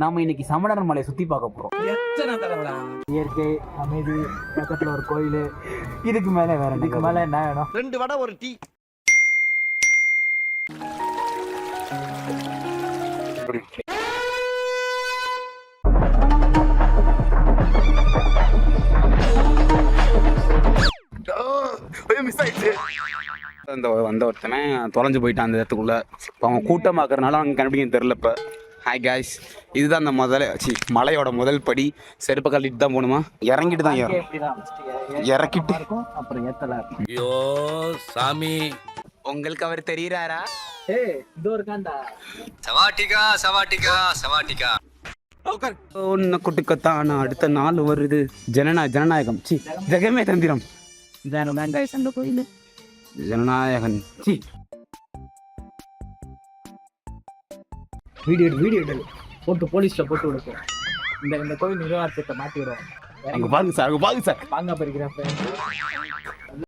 நாம இன்னைக்கு சமணர் மலையை சுத்தி பார்க்க போறோம். எத்தனை தடவை இயற்கை அமைதி, பக்கத்துல ஒரு கோயில், இதுக்கு மேல வேற இதுக்கு மேல என்ன வேணும்? 2 வடை ஒரு டீ. வந்த ஒருத்தவன் தொலைஞ்சு போயிட்டான் அந்த இடத்துக்குள்ள. அவன் கூட்டமாக்குறதுனால அவனுக்கு கண்டுபிடிக்க தெரியல. இப்போ ஹாய் காய்ஸ், இதுதான் அந்த மலையோட முதல் படி. செருப்பை கழட்டிட்டு தான் போகணுமா? இறங்கிட்டு தான் இறக்கிட்டு அப்புறம் ஏத்தல. ஐயோ சாமி, உங்களுக்கு அவர் தெரியுறாரா? இதோ இருக்காண்டா. சவாட்டிகா ஒன்னு குட்டுக்கத்தான் அடுத்த நாள் வருது. ஜனநாயகம் ஜெகமே தந்திரம். கோயில் ஜனநாயகன் வீடியோ எடு போட்டு போலீஸ்ல போட்டு விடுப்போம். இந்த கோயில் நிர்வாகத்தை மாத்தி விடுவோம். அங்க பாருங்க சார், வாங்க பறிக்கிறேன்.